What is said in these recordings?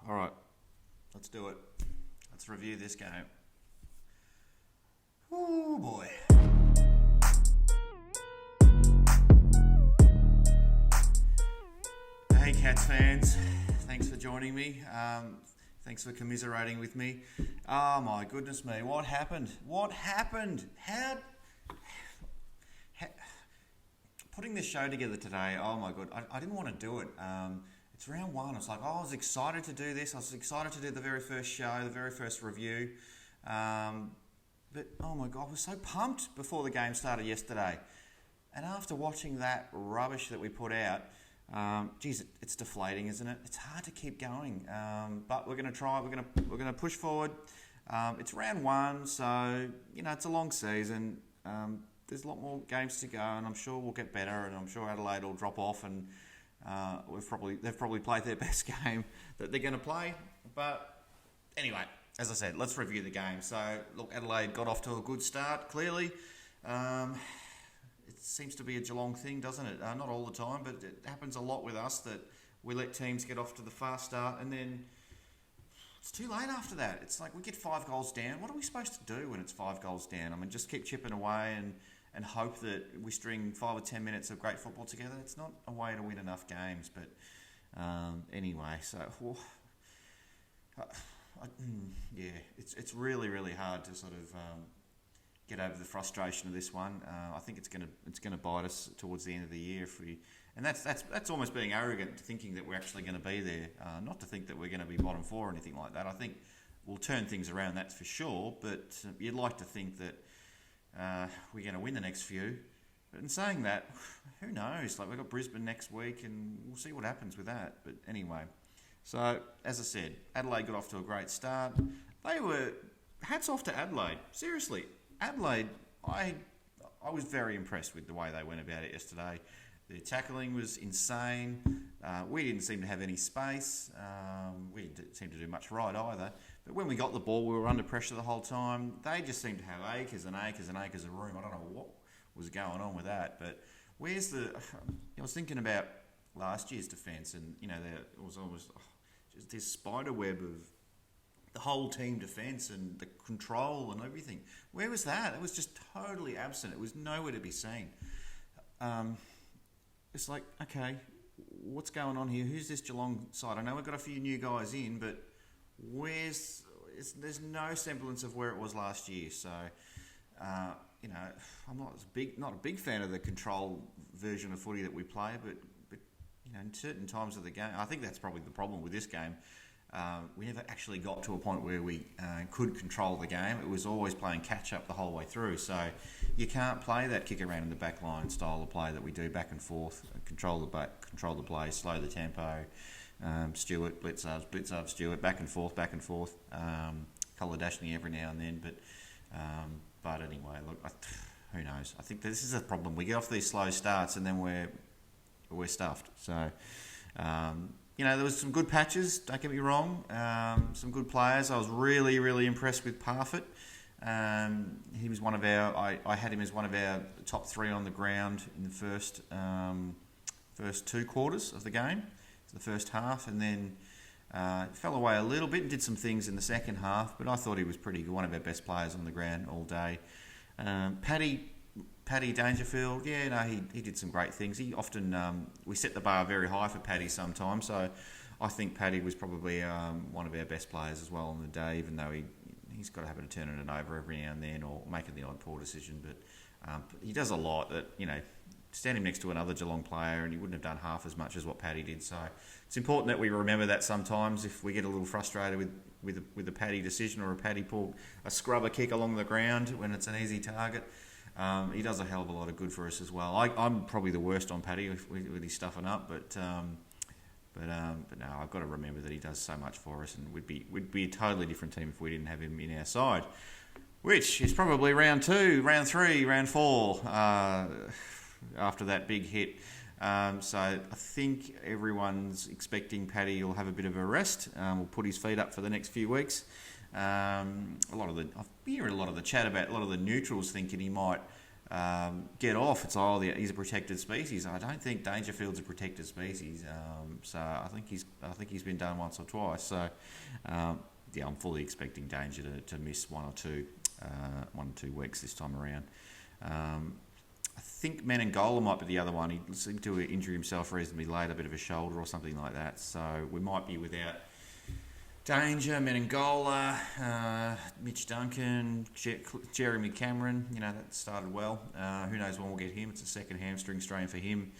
All right, let's do it. Let's review this game. Oh boy. Hey Cats fans, thanks for joining me. Thanks for commiserating with me. Oh my goodness me, what happened? How putting this show together today, oh my god, I didn't want to do it. It's round one. I was like, I was excited to do this. I was excited to do the very first show, the very first review. But oh my god, I was so pumped before the game started yesterday. And after watching that rubbish that we put out, it's deflating, isn't it? It's hard to keep going. But we're going to try. We're going to push forward. It's round one, so it's a long season. There's a lot more games to go, and I'm sure we'll get better. And I'm sure Adelaide will drop off, and they've probably played their best game that they're going to play. But anyway, as I said, let's review the game. So look, Adelaide got off to a good start. Clearly, it seems to be a Geelong thing, doesn't it? Not all the time, but it happens a lot with us that we let teams get off to the fast start, and then it's too late after that. It's like we get 5 goals down. What are we supposed to do when it's 5 goals down? I mean, just keep chipping away and hope that we string 5 or 10 minutes of great football together. It's not a way to win enough games. But anyway, so it's really, really hard to sort of get over the frustration of this one. I think it's gonna bite us towards the end of the year and that's almost being arrogant, thinking that we're actually going to be there. Not to think that we're going to be bottom 4 or anything like that. I think we'll turn things around, that's for sure. But you'd like to think that we're going to win the next few. But in saying that, who knows? Like, we've got Brisbane next week, and we'll see what happens with that. But anyway, so as I said, Adelaide got off to a great start. Hats off to Adelaide. Seriously, Adelaide, I was very impressed with the way they went about it yesterday. Their tackling was insane. We didn't seem to have any space. We didn't seem to do much right either. But when we got the ball, we were under pressure the whole time. They just seemed to have acres and acres and acres of room. I don't know what was going on with that. But I was thinking about last year's defence, and there was almost just this spider web of the whole team defence and the control and everything. Where was that? It was just totally absent. It was nowhere to be seen. It's like, okay, what's going on here? Who's this Geelong side? I know we've got a few new guys in, but there's no semblance of where it was last year. So, I'm not a big fan of the control version of footy that we play, but in certain times of the game, I think that's probably the problem with this game. We never actually got to a point where we could control the game. It was always playing catch-up the whole way through. So you can't play that kick around in the back line style of play that we do back and forth, control the play, slow the tempo, Stewart, blitz up, Stewart, back and forth, colour dashing every now and then. But anyway, look, who knows? I think this is a problem. We get off these slow starts and then we're stuffed. So... there was some good patches, don't get me wrong, some good players. I was really, really impressed with Parfitt. He was I had him as one of our top 3 on the ground in the first 2 quarters of the game, the first half, and then fell away a little bit and did some things in the second half, but I thought he was pretty good, one of our best players on the ground all day. Paddy Dangerfield, he did some great things. He often, we set the bar very high for Paddy sometimes, so I think Paddy was probably one of our best players as well on the day, even though he's got a habit of turning it over every now and then or making the odd poor decision. But he does a lot that, stand him next to another Geelong player and he wouldn't have done half as much as what Paddy did. So it's important that we remember that sometimes if we get a little frustrated with a Paddy decision or a Paddy pull a scrubber kick along the ground when it's an easy target. He does a hell of a lot of good for us as well. I'm probably the worst on Paddy with his stuffing up, but no, I've got to remember that he does so much for us, and we'd be a totally different team if we didn't have him in our side, which is probably round 2, round 3, round 4 after that big hit. So I think everyone's expecting Paddy will have a bit of a rest. We'll put his feet up for the next few weeks. I hear a lot of the chat about a lot of the neutrals thinking he might get off. It's he's a protected species. I don't think Dangerfield's a protected species. So I think he's been done once or twice. So yeah, I'm fully expecting Danger to miss one or two weeks this time around. I think Menangola might be the other one. He seemed to injure himself reasonably late, a bit of a shoulder or something like that. So we might be without Danger, Menangola, Mitch Duncan, Jeremy Cameron. That started well. Who knows when we'll get him? It's a second hamstring strain for him.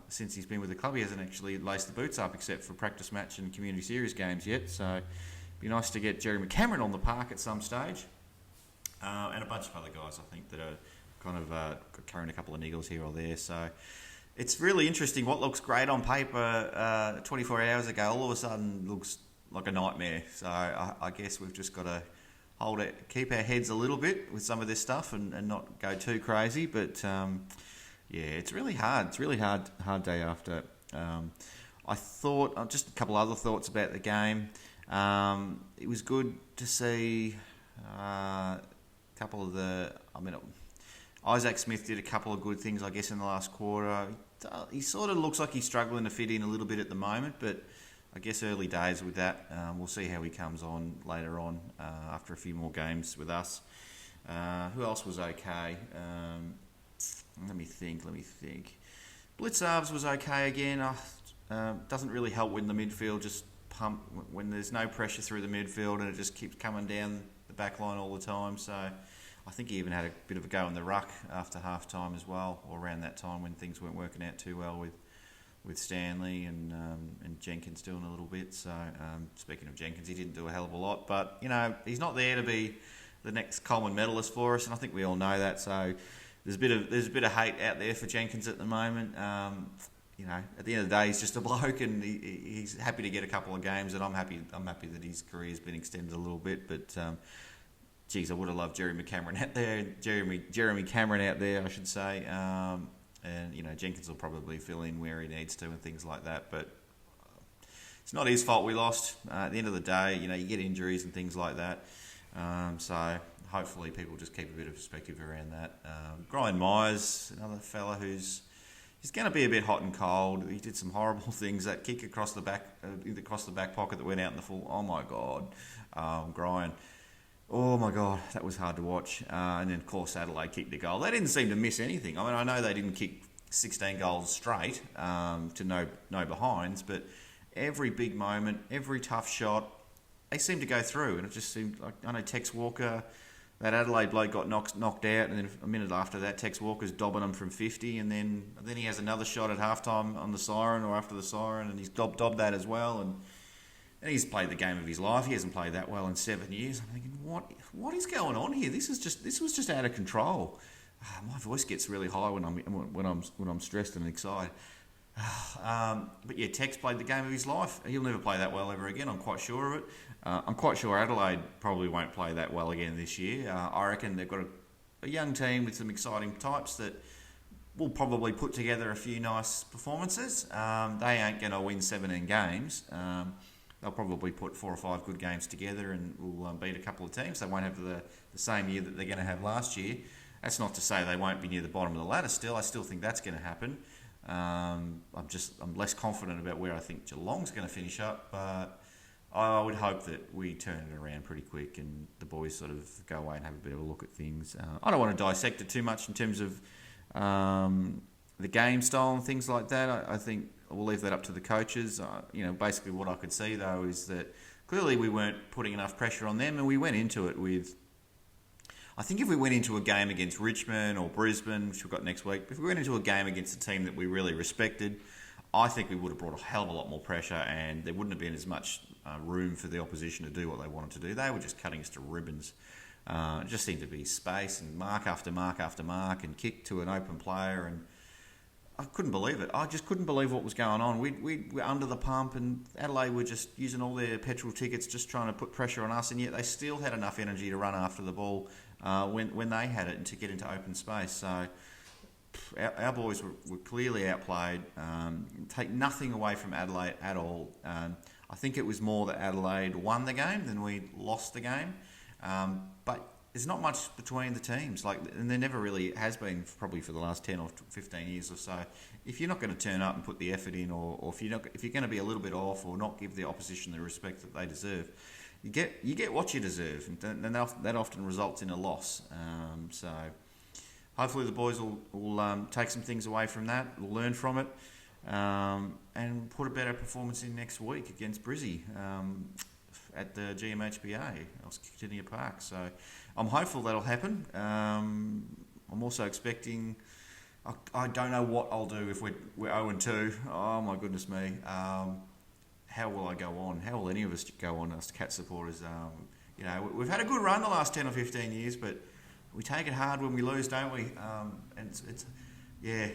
Since he's been with the club, he hasn't actually laced the boots up except for practice match and community series games yet. So it'd be nice to get Jeremy Cameron on the park at some stage. And a bunch of other guys, I think, that are kind of carrying a couple of niggles here or there. So it's really interesting. What looks great on paper 24 hours ago all of a sudden looks like a nightmare. So I guess we've just got to keep our heads a little bit with some of this stuff and not go too crazy. But yeah, it's really hard. It's really hard day after. I thought, just a couple other thoughts about the game. It was good to see a couple of Isaac Smith did a couple of good things, I guess, in the last quarter. He sort of looks like he's struggling to fit in a little bit at the moment, but I guess early days with that. We'll see how he comes on later on after a few more games with us. Who else was okay? Let me think. Blitzarves was okay again. Doesn't really help when the midfield just pump when there's no pressure through the midfield and it just keeps coming down the back line all the time. So I think he even had a bit of a go in the ruck after half time as well, or around that time when things weren't working out too well with Stanley and Jenkins doing a little bit. So speaking of Jenkins, he didn't do a hell of a lot, but he's not there to be the next Coleman medalist for us, and I think we all know that. So there's a bit of hate out there for Jenkins at the moment. At the end of the day, he's just a bloke, and he's happy to get a couple of games, and I'm happy that his career's been extended a little bit. But geez, I would have loved Jeremy Cameron out there. Jeremy Cameron out there, I should say. And Jenkins will probably fill in where he needs to and things like that. But it's not his fault we lost. At the end of the day, you get injuries and things like that. So hopefully people just keep a bit of perspective around that. Brian Myers, another fella he's going to be a bit hot and cold. He did some horrible things. That kick across the back pocket that went out in the full. Oh my God, Brian. Oh my God, that was hard to watch. And then of course Adelaide kicked the goal. They didn't seem to miss anything. I mean, I know they didn't kick 16 goals straight to no behinds, but every big moment, every tough shot, they seemed to go through. And it just seemed like, I know Tex Walker, that Adelaide bloke got knocked out, and then a minute after that, Tex Walker's dobbing him from 50, and then he has another shot at halftime on the siren or after the siren, and he's dobbed that as well. And he's played the game of his life. He hasn't played that well in 7 years. I'm thinking, what is going on here? This was just out of control. My voice gets really high when I'm stressed and excited. But yeah, Tex played the game of his life. He'll never play that well ever again. I'm quite sure of it. I'm quite sure Adelaide probably won't play that well again this year. I reckon they've got a young team with some exciting types that will probably put together a few nice performances. They ain't going to win 17 games. They'll probably put 4 or 5 good games together and will beat a couple of teams. They won't have the same year that they're going to have last year. That's not to say they won't be near the bottom of the ladder still. I still think that's going to happen. I'm less confident about where I think Geelong's going to finish up, but I would hope that we turn it around pretty quick and the boys sort of go away and have a bit of a look at things. I don't want to dissect it too much in terms of the game style and things like that. I think we'll leave that up to the coaches. Basically what I could see though is that clearly we weren't putting enough pressure on them, and we went into it with. I think if we went into a game against Richmond or Brisbane, which we've got next week, if we went into a game against a team that we really respected, I think we would have brought a hell of a lot more pressure, and there wouldn't have been as much room for the opposition to do what they wanted to do. They were just cutting us to ribbons. It just seemed to be space and mark after mark after mark and kick to an open player, and I couldn't believe it. I just couldn't believe what was going on. We were under the pump, and Adelaide were just using all their petrol tickets just trying to put pressure on us, and yet they still had enough energy to run after the ball when they had it and to get into open space. So our boys were clearly outplayed. Take nothing away from Adelaide at all. I think it was more that Adelaide won the game than we lost the game. But there's not much between the teams, and there never really has been, probably for the last 10 or 15 years or so. If you're not going to turn up and put the effort in, or if you're going to be a little bit off, or not give the opposition the respect that they deserve, you get what you deserve, and that often results in a loss. So hopefully the boys will take some things away from that, will learn from it, and put a better performance in next week against Brizzy at the GMHBA, Alcidinia Park. So I'm hopeful that'll happen. I'm also expecting. I don't know what I'll do if we're 0-2. Oh my goodness me! How will I go on? How will any of us go on, us Cat supporters? We've had a good run the last 10 or 15 years, but we take it hard when we lose, don't we? And it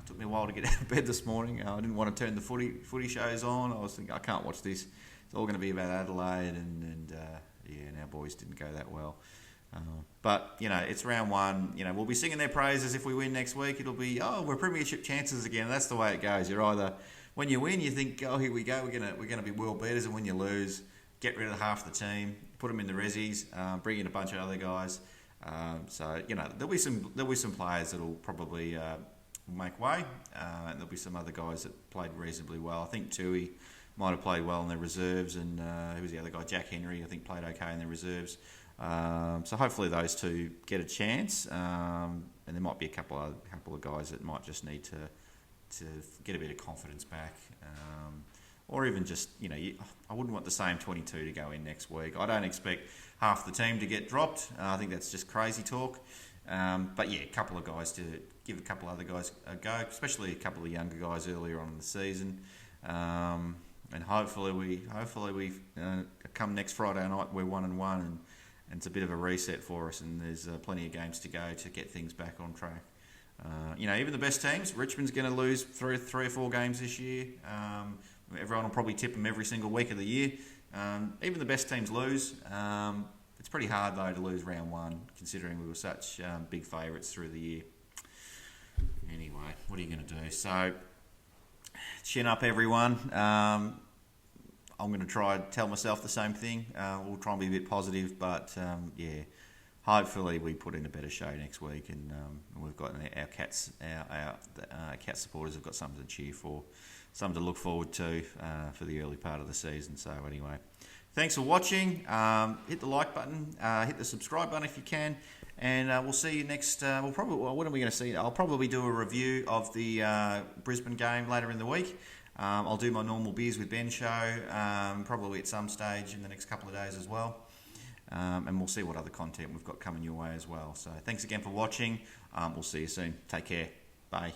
took me a while to get out of bed this morning. I didn't want to turn the footy shows on. I was thinking, I can't watch this. It's all going to be about Adelaide, and our boys didn't go that well. But it's round one. We'll be singing their praises if we win next week. It'll be, we're premiership chances again. That's the way it goes. You're either, when you win, you think, here we go. We're gonna be world beaters, and when you lose, get rid of half the team, put them in the resis, bring in a bunch of other guys. So there'll be some players that'll probably make way, and there'll be some other guys that played reasonably well. I think Tui might have played well in their reserves, and who was the other guy? Jack Henry, I think, played okay in their reserves. So hopefully those two get a chance, and there might be a couple of guys that might just need to get a bit of confidence back, or even just I wouldn't want the same 22 to go in next week. I don't expect half the team to get dropped. I think that's just crazy talk. But yeah, a couple of guys to give a couple other guys a go, especially a couple of younger guys earlier on in the season. And hopefully we come next Friday night we're 1-1, and it's a bit of a reset for us, and there's plenty of games to go to get things back on track. Even the best teams, Richmond's going to lose three or four games this year. Everyone will probably tip them every single week of the year. Even the best teams lose. It's pretty hard though to lose round one, considering we were such big favourites through the year. Anyway, what are you going to do? So, chin up, everyone. I'm going to try and tell myself the same thing. We'll try and be a bit positive, but hopefully we put in a better show next week, and we've got our Cats, our Cat supporters have got something to cheer for, something to look forward to for the early part of the season. So anyway, thanks for watching. Hit the like button, hit the subscribe button if you can, and we'll see you next. When are we going to see? I'll probably do a review of the Brisbane game later in the week. I'll do my normal Beers with Ben show, probably at some stage in the next couple of days as well. And we'll see what other content we've got coming your way as well. So thanks again for watching. We'll see you soon. Take care. Bye.